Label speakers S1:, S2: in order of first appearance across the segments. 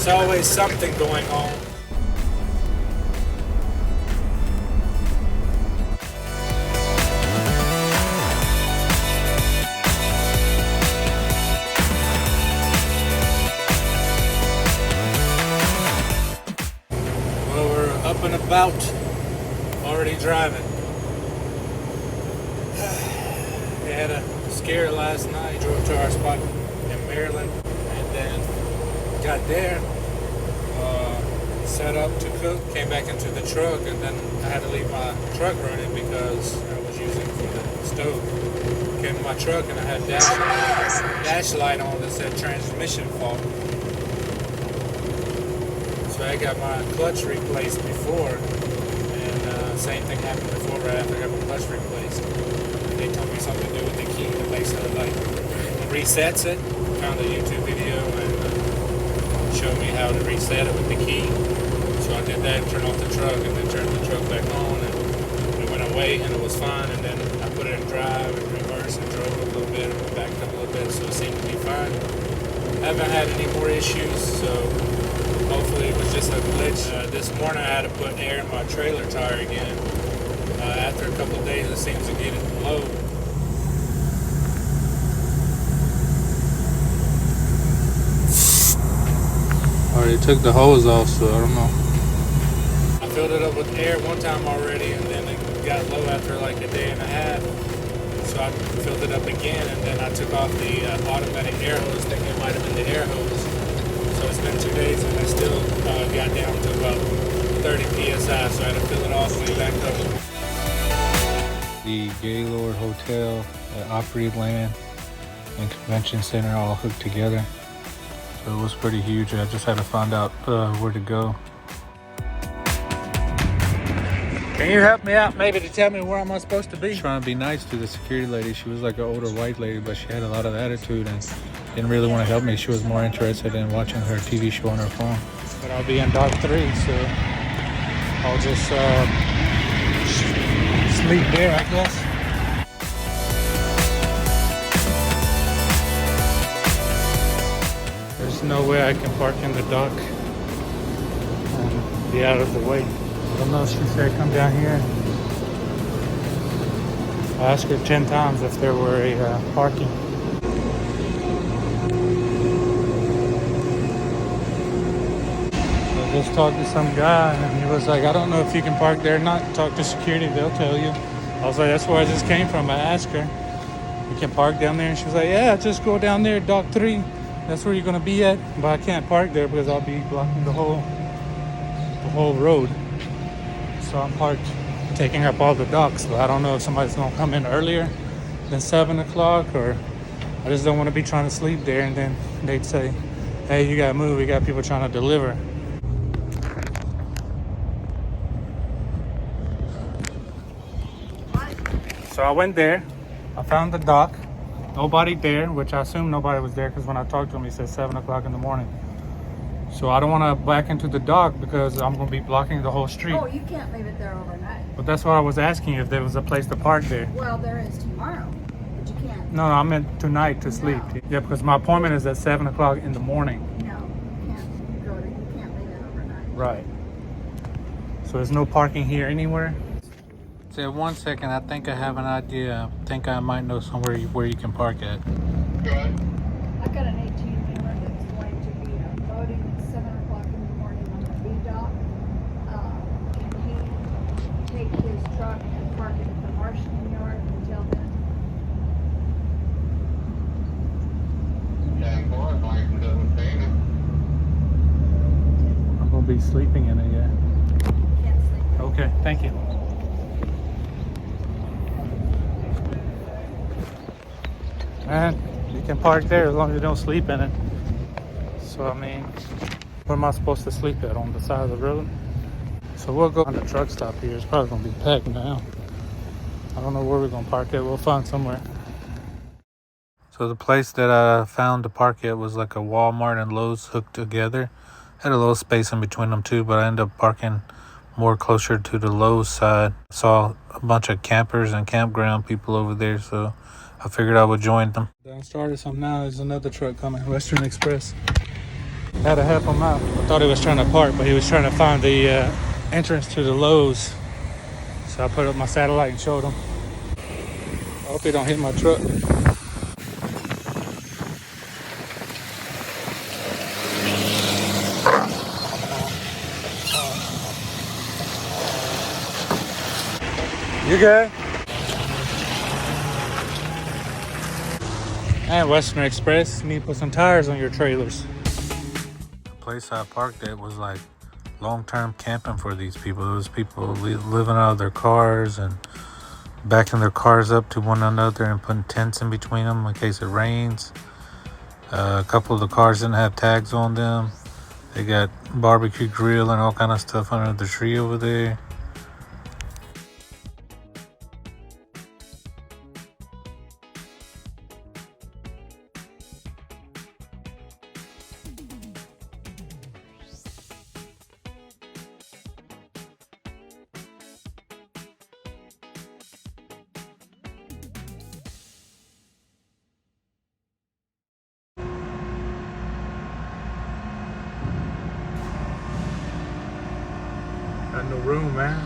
S1: It's always something going on. Well, we're up and about, already driving. We had a scare last night. Drove to our spot in Maryland, and then got there, set up to cook, came back into the truck, and then I had to leave my truck running because I was using the stove. Came to my truck and I had dash light on that said transmission fault. So I got my clutch replaced before, and same thing happened before right after I got my clutch replaced. They told me something to do with the key that basically like resets it. Found a YouTube video and showed me how to reset it with the key. So I did that and turned off the truck and then turned the truck back on, and it went away and it was fine. And then I put it in drive and reverse and drove a little bit and backed up a little bit, so it seemed to be fine. Haven't had any more issues, so hopefully it was just a glitch. This morning I had to put air in my trailer tire again. After a couple of days it seems to get it low.
S2: Already took the hose off, so I don't know.
S1: I filled it up with air one time already, and then it got low after like a day and a half. So I filled it up again, and then I took off the automatic air hose, thinking it might have been the air hose. So it's been 2 days, and I still got down to about 30 psi, so I had to fill it off way back up.
S2: The Gaylord Hotel at Opryland and Convention Center all hooked together. So it was pretty huge. I just had to find out where to go.
S1: Can you help me out maybe to tell me where am I supposed to be?
S2: Trying to be nice to the security lady. She was like an older white lady, but she had a lot of attitude and didn't really want to help me. She was more interested in watching her TV show on her phone.
S1: But I'll be in Dock 3, so I'll just sleep there, I guess. There's no way I can park in the dock and be out of the way. I don't know, she said come down here. I asked her 10 times if there were a parking. I just talked to some guy and he was like, I don't know if you can park there or not. Talk to security, they'll tell you. I was like, that's where I just came from. I asked her, you can park down there? And she was like, yeah, just go down there, Dock 3. That's where you're gonna be at. But I can't park there because I'll be blocking the whole road. So I'm parked, taking up all the docks. But I don't know if somebody's gonna come in earlier than 7 o'clock, or I just don't want to be trying to sleep there and then they'd say, hey, you gotta move, we got people trying to deliver. So I went there, I found the dock, nobody there, which I assume nobody was there because when I talked to him, he said 7 o'clock in the morning. So I don't want to back into the dock because I'm going to be blocking the whole street.
S3: Oh, you can't leave it there overnight.
S1: But that's why I was asking you if there was a place to park there.
S3: Well, there is tomorrow, but you can't.
S1: No, I meant tonight to sleep.
S3: No.
S1: Yeah, because my appointment is at 7 o'clock in the morning.
S3: No, you can't leave it overnight.
S1: Right. So there's no parking here anywhere?
S2: Say 1 second, I think I have an idea. I think I might know somewhere where you can park at.
S3: I got an 18-wheeler that's going to be loading at 7 o'clock in the morning on the B dock. Can he take his truck and park it at the Martian yard until then?
S1: I'm going to be sleeping in it, yeah.
S3: Can't sleep.
S1: Okay, thank you. And you can park there as long as you don't sleep in it. So I mean, where am I supposed to sleep at? On the side of the road? So we'll go on the truck stop here. It's probably gonna be packed now. I don't know where we're gonna park at. We'll find somewhere.
S2: So the place that I found to park at was like a Walmart and Lowe's hooked together. Had a little space in between them too, but I ended up parking more closer to the Lowe's side. Saw a bunch of campers and campground people over there, so I figured I would join them. Done started some now. There's another truck coming, Western Express. Had to help him out. I thought he was trying to park, but he was trying to find the entrance to the Lowe's. So I put up my satellite and showed him. I hope he don't hit my truck. You good? And Western Express, you need to put some tires on your trailers. The place I parked at was like long-term camping for these people. It was people living out of their cars and backing their cars up to one another and putting tents in between them in case it rains. A couple of the cars didn't have tags on them. They got barbecue grill and all kind of stuff under the tree over there. Got no room, man.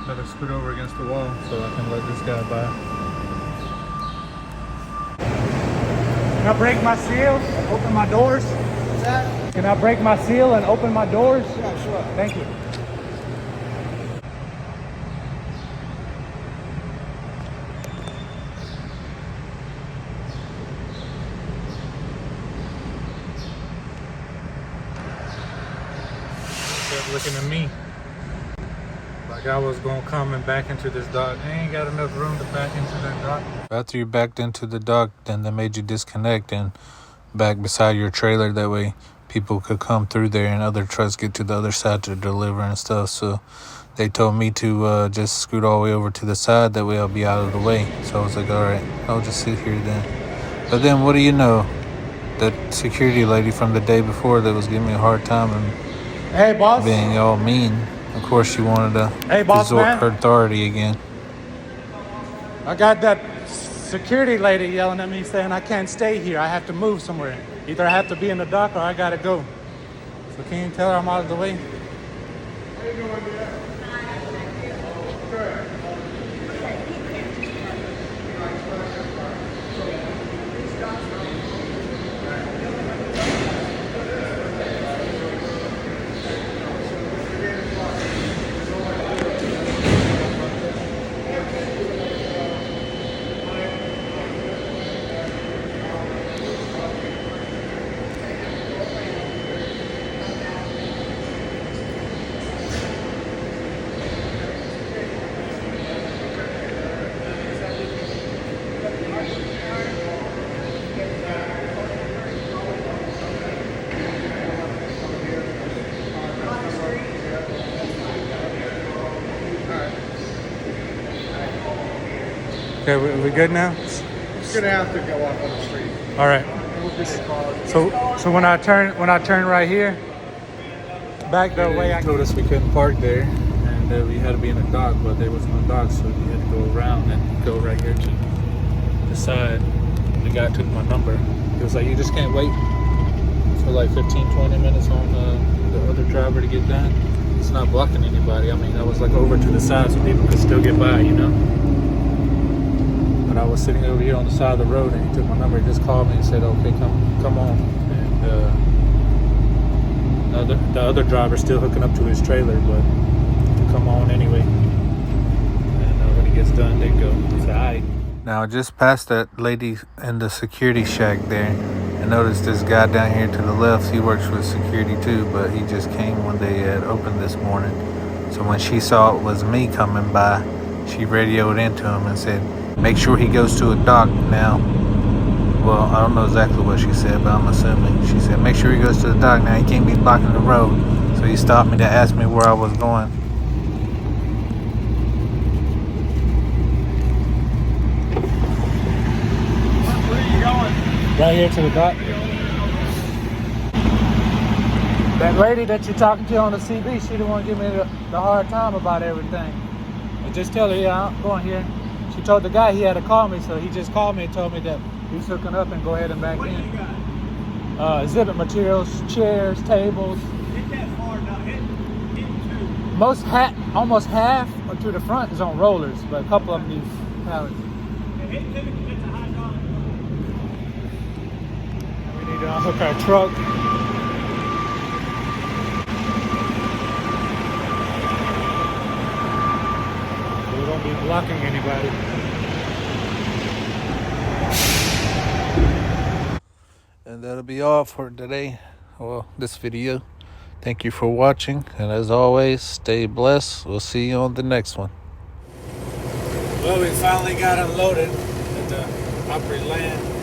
S2: Better scoot over against the wall so I can let this guy by. Can I break my seal and open my doors?
S4: What's that?
S2: Can I break my seal and open my doors?
S4: Yeah, sure.
S2: Thank you. Kept looking at me like I was gonna come and back into this dock. They ain't got enough room to back into that dock. After you backed into the dock, then they made you disconnect and back beside your trailer. That way people could come through there and other trucks get to the other side to deliver and stuff. So they told me to just scoot all the way over to the side. That way I'll be out of the way. So I was like, all right, I'll just sit here then. But then what do you know? That security lady from the day before that was giving me a hard time and
S4: Hey, boss.
S2: being all mean. Of course, she wanted to
S4: Hey, boss
S2: resort
S4: man.
S2: her authority again.
S4: I got that security lady yelling at me saying I can't stay here. I have to move somewhere. Either I have to be in the dock or I gotta go. So can you tell her I'm out of the way?
S2: Okay, we good now?
S4: You're gonna have to go up on the street.
S2: All right.
S4: We'll get the car.
S2: So when I turn right here, back the way I told us we couldn't park there, and we had to be in a dock, but there was no dock, so we had to go around and go right here to the side. The guy took my number. He was like, "You just can't wait for like 15-20 minutes on the other driver to get done. It's not blocking anybody." I mean, I was like over to the side so people could still get by, you know. But I was sitting over here on the side of the road, and he took my number. He just called me and said, "Okay, come on." And the other driver's still hooking up to his trailer, but to come on anyway. And when he gets done, they go. It's alright. Now, just past that lady in the security shack there, I noticed this guy down here to the left. He works with security too, but he just came when they had opened this morning. So when she saw it was me coming by, she radioed into him and said, "Make sure he goes to a dock now." Well, I don't know exactly what she said, but I'm assuming. She said, "Make sure he goes to the dock now. He can't be blocking the road." So he stopped me to ask me where I was going.
S4: Right here to the dock. That lady that you're talking to on the CB, she didn't want to give me the hard time about everything. And just tell her, yeah, I'm going here. She told the guy he had to call me, so he just called me and told me that he's hooking up and go ahead and back in. Exhibit materials, chairs, tables.
S5: Hit that far down. Hit two.
S4: Almost half to the front is on rollers, but a couple of them need pallets.
S5: Hit two. It's a high dollar.
S4: We need to unhook our truck. We won't be blocking anybody.
S2: And that'll be all for today. Well, this video. Thank you for watching. And as always, stay blessed. We'll see you on the next one.
S1: Well, we finally got unloaded at the Opry Land.